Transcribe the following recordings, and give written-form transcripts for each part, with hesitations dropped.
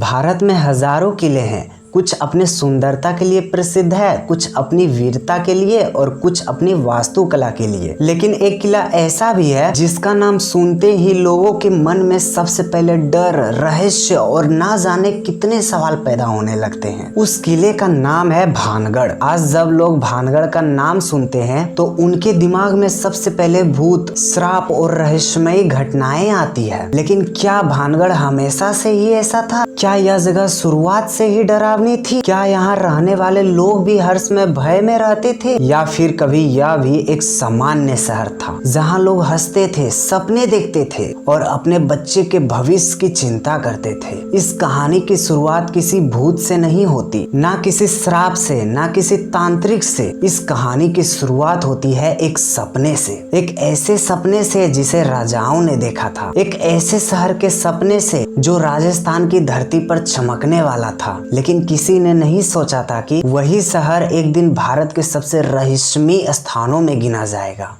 भारत में हजारों किले हैं। कुछ अपने सुंदरता के लिए प्रसिद्ध है, कुछ अपनी वीरता के लिए और कुछ अपनी वास्तुकला के लिए। लेकिन एक किला ऐसा भी है जिसका नाम सुनते ही लोगों के मन में सबसे पहले डर, रहस्य और ना जाने कितने सवाल पैदा होने लगते हैं। उस किले का नाम है भानगढ़। आज जब लोग भानगढ़ का नाम सुनते हैं तो उनके दिमाग में सबसे पहले भूत, श्राप और रहस्यमयी घटनाएं आती है। लेकिन क्या भानगढ़ हमेशा से ही ऐसा था? क्या यह जगह शुरुआत से ही डरावनी थी? क्या यहाँ रहने वाले लोग भी हर समय भय में रहते थे, या फिर कभी यह भी एक सामान्य शहर था जहाँ लोग हंसते थे, सपने देखते थे और अपने बच्चे के भविष्य की चिंता करते थे? इस कहानी की शुरुआत किसी भूत से नहीं होती, ना किसी श्राप से, ना किसी तांत्रिक से। इस कहानी की शुरुआत होती है एक सपने से, एक ऐसे सपने से जिसे राजाओं ने देखा था, एक ऐसे शहर के सपने से जो राजस्थान की धरती पर चमकने वाला था। लेकिन किसी ने नहीं सोचा था कि वही शहर एक दिन भारत के सबसे रहस्यमयी स्थानों में गिना जाएगा।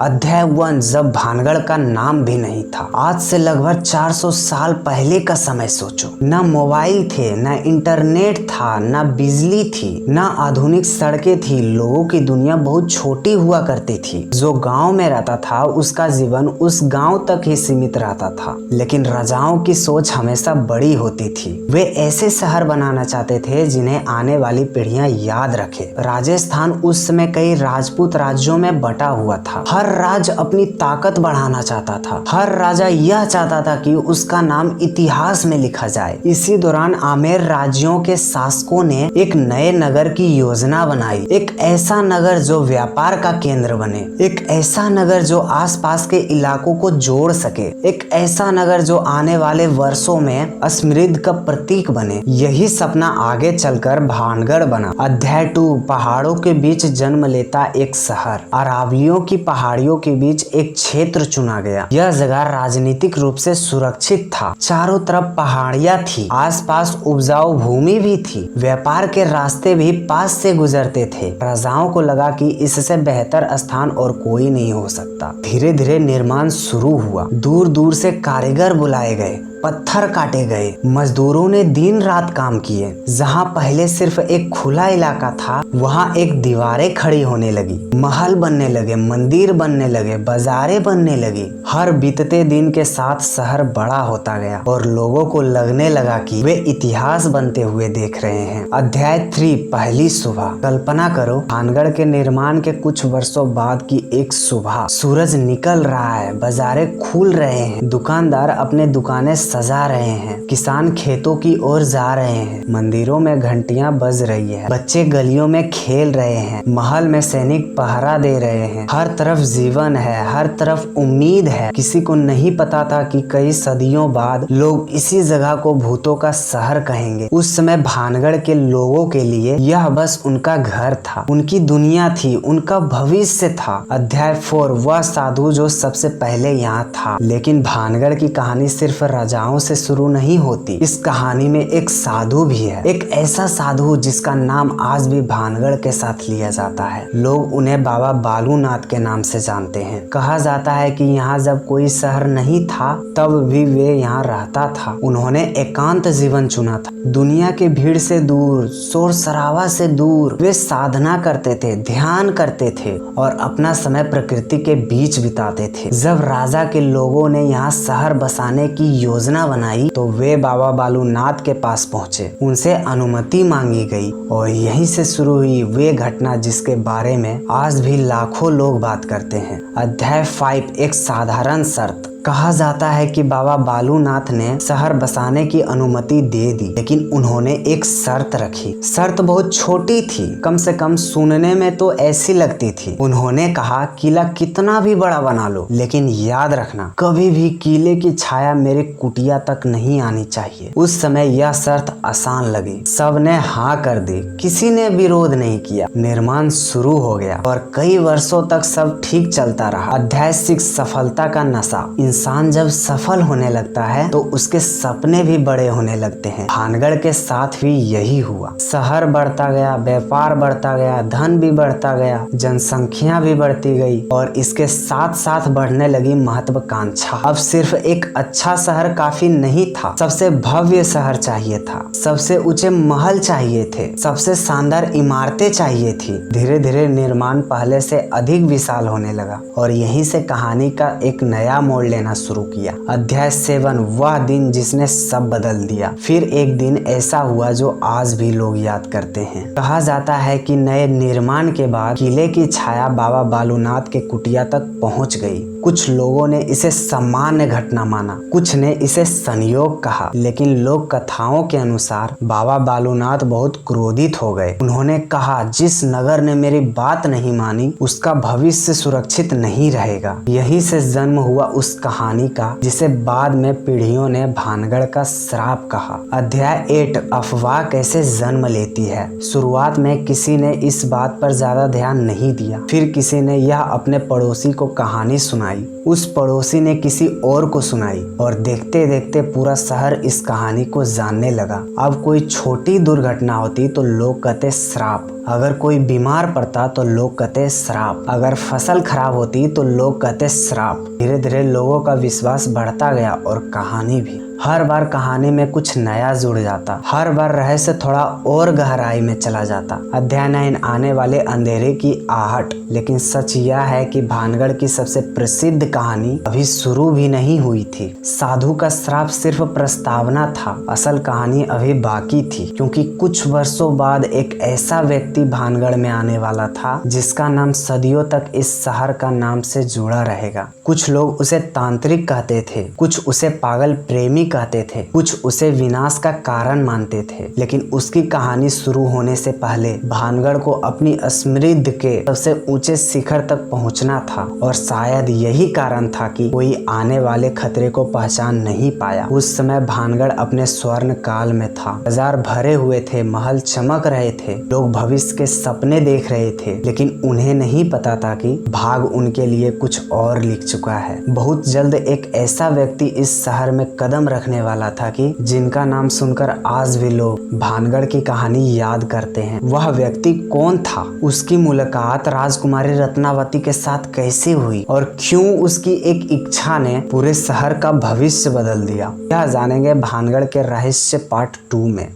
अध्याय 1। जब भानगढ़ का नाम भी नहीं था। आज से लगभग 400 साल पहले का समय सोचो। न मोबाइल थे, न इंटरनेट था, न बिजली थी, न आधुनिक सड़कें थी। लोगों की दुनिया बहुत छोटी हुआ करती थी। जो गांव में रहता था उसका जीवन उस गांव तक ही सीमित रहता था। लेकिन राजाओं की सोच हमेशा बड़ी होती थी। वे ऐसे शहर बनाना चाहते थे जिन्हें आने वाली पीढ़ियां याद रखे। राजस्थान उस समय कई राजपूत राज्यों में बटा हुआ था। हर राज्य अपनी ताकत बढ़ाना चाहता था। हर राजा यह चाहता था कि उसका नाम इतिहास में लिखा जाए। इसी दौरान आमेर राज्यों के शासकों ने एक नए नगर की योजना बनाई। एक ऐसा नगर जो व्यापार का केंद्र बने, एक ऐसा नगर जो आसपास के इलाकों को जोड़ सके, एक ऐसा नगर जो आने वाले वर्षों में समृद्धि का प्रतीक बने। यही सपना आगे चलकर भानगढ़ बना। अध्याय 2। पहाड़ों के बीच जन्म लेता एक शहर। अरावलियों की पहाड़ियों के बीच एक क्षेत्र चुना गया। यह जगह राजनीतिक रूप से सुरक्षित था। चारों तरफ पहाड़ियां थी, आसपास उपजाऊ भूमि भी थी, व्यापार के रास्ते भी पास से गुजरते थे। प्रजाओं को लगा कि इससे बेहतर स्थान और कोई नहीं हो सकता। धीरे धीरे निर्माण शुरू हुआ। दूर दूर से कारीगर बुलाए गए, पत्थर काटे गए, मजदूरों ने दिन रात काम किए। जहाँ पहले सिर्फ एक खुला इलाका था वहाँ एक दीवारें खड़ी होने लगी, महल बनने लगे, मंदिर बनने लगे, बाजारें बनने लगी। हर बीतते दिन के साथ शहर बड़ा होता गया और लोगों को लगने लगा कि वे इतिहास बनते हुए देख रहे हैं। अध्याय 3। पहली सुबह। कल्पना करो, भानगढ़ के निर्माण के कुछ वर्षों बाद की एक सुबह। सूरज निकल रहा है, बाजारें खुल रहे हैं, दुकानदार अपने दुकानें सजा रहे हैं, किसान खेतों की ओर जा रहे हैं, मंदिरों में घंटियां बज रही है, बच्चे गलियों में खेल रहे हैं, महल में सैनिक पहरा दे रहे हैं। हर तरफ जीवन है, हर तरफ उम्मीद है। किसी को नहीं पता था कि कई सदियों बाद लोग इसी जगह को भूतों का शहर कहेंगे। उस समय भानगढ़ के लोगों के लिए यह बस उनका घर था, उनकी दुनिया थी, उनका भविष्य था। अध्याय 4। वह साधु जो सबसे पहले यहाँ था। लेकिन भानगढ़ की कहानी सिर्फ राजाओं से शुरू नहीं होती। इस कहानी में एक साधु भी है, एक ऐसा साधु जिसका नाम आज भी भानगढ़ के साथ लिया जाता है। लोग उन्हें बाबा बालूनाथ के नाम से जानते हैं। कहा जाता है कि यहाँ जब कोई शहर नहीं था तब भी वे यहाँ रहता था। उन्होंने एकांत जीवन चुना था, दुनिया के भीड़ से दूर, शोर शराबा से दूर। वे साधना करते थे, ध्यान करते थे और अपना समय प्रकृति के बीच बिताते थे। जब राजा के लोगों ने यहाँ शहर बसाने की योजना बनाई तो वे बाबा बालूनाथ के पास पहुँचे, उनसे अनुमति मांगी गई और यहीं से शुरू हुई वे घटना जिसके बारे में आज भी लाखों लोग बात करते हैं। अध्याय 5। एक साधारण शर्त। कहा जाता है कि बाबा बालूनाथ ने शहर बसाने की अनुमति दे दी, लेकिन उन्होंने एक शर्त रखी। शर्त बहुत छोटी थी, कम से कम सुनने में तो ऐसी लगती थी। उन्होंने कहा, किला कितना भी बड़ा बना लो, लेकिन याद रखना कभी भी किले की छाया मेरे कुटिया तक नहीं आनी चाहिए। उस समय यह शर्त आसान लगी, सबने हाँ कर दी, किसी ने विरोध नहीं किया। निर्माण शुरू हो गया और कई वर्षों तक सब ठीक चलता रहा। अध्याय 6। सफलता का नशा। इंसान जब सफल होने लगता है तो उसके सपने भी बड़े होने लगते हैं। भानगढ़ के साथ भी यही हुआ। शहर बढ़ता गया, व्यापार बढ़ता गया, धन भी बढ़ता गया, जनसंख्या भी बढ़ती गई और इसके साथ साथ बढ़ने लगी महत्वाकांक्षा। अब सिर्फ एक अच्छा शहर काफी नहीं था, सबसे भव्य शहर चाहिए था, सबसे ऊंचे महल चाहिए थे, सबसे शानदार इमारतें चाहिए थी। धीरे धीरे निर्माण पहले से अधिक विशाल होने लगा और यहीं से कहानी का एक नया मोड़ लेना शुरू किया। अध्याय 7, वह दिन जिसने सब बदल दिया। फिर एक दिन ऐसा हुआ जो आज भी लोग याद करते हैं। कहा जाता है कि नए निर्माण के बाद किले की छाया बाबा बालूनाथ के कुटिया तक पहुंच गई। कुछ लोगों ने इसे सामान्य घटना माना, कुछ ने इसे संयोग कहा, लेकिन लोक कथाओं के अनुसार बाबा बालूनाथ बहुत क्रोधित हो गए। उन्होंने कहा, जिस नगर ने मेरी बात नहीं मानी उसका भविष्य सुरक्षित नहीं रहेगा। यहीं से जन्म हुआ उस कहानी का जिसे बाद में पीढ़ियों ने भानगढ़ का श्राप कहा। अध्याय 8, अफवाह कैसे जन्म लेती है। शुरुआत में किसी ने इस बात पर ज्यादा ध्यान नहीं दिया, फिर किसी ने यह अपने पड़ोसी को कहानी सुनाई, उस पड़ोसी ने किसी और को सुनाई और देखते देखते पूरा शहर इस कहानी को जानने लगा। अब कोई छोटी दुर्घटना होती तो लोग कहते श्राप, अगर कोई बीमार पड़ता तो लोग कहते श्राप, अगर फसल खराब होती तो लोग कहते श्राप। धीरे धीरे लोगों का विश्वास बढ़ता गया और कहानी भी। हर बार कहानी में कुछ नया जुड़ जाता, हर बार रहस्य थोड़ा और गहराई में चला जाता। अध्याय 9, आने वाले अंधेरे की आहट। लेकिन सच यह है कि भानगढ़ की सबसे प्रसिद्ध कहानी अभी शुरू भी नहीं हुई थी। साधु का श्राप सिर्फ प्रस्तावना था, असल कहानी अभी बाकी थी, क्योंकि कुछ वर्षों बाद एक ऐसा व्यक्ति भानगढ़ में आने वाला था जिसका नाम सदियों तक इस शहर का नाम से जुड़ा रहेगा। कुछ लोग उसे तांत्रिक कहते थे, कुछ उसे पागल प्रेमी कहते थे, कुछ उसे विनाश का कारण मानते थे। लेकिन उसकी कहानी शुरू होने से पहले भानगढ़ को अपनी समृद्धि के सबसे ऊंचे शिखर तक पहुंचना था और शायद यही कारण था कि कोई आने वाले खतरे को पहचान नहीं पाया। उस समय भानगढ़ अपने स्वर्ण काल में था, बाजार भरे हुए थे, महल चमक रहे थे, लोग भविष्य के सपने देख रहे थे, लेकिन उन्हें नहीं पता था कि भाग उनके लिए कुछ और लिख चुका है। बहुत जल्द एक ऐसा व्यक्ति इस शहर में कदम रखने वाला था कि जिनका नाम सुनकर आज भी लोग भानगढ़ की कहानी याद करते हैं। वह व्यक्ति कौन था, उसकी मुलाकात राजकुमारी रत्नावती के साथ कैसे हुई और क्यों उसकी एक इच्छा ने पूरे शहर का भविष्य बदल दिया, यह जानेंगे भानगढ़ के रहस्य पार्ट 2 में।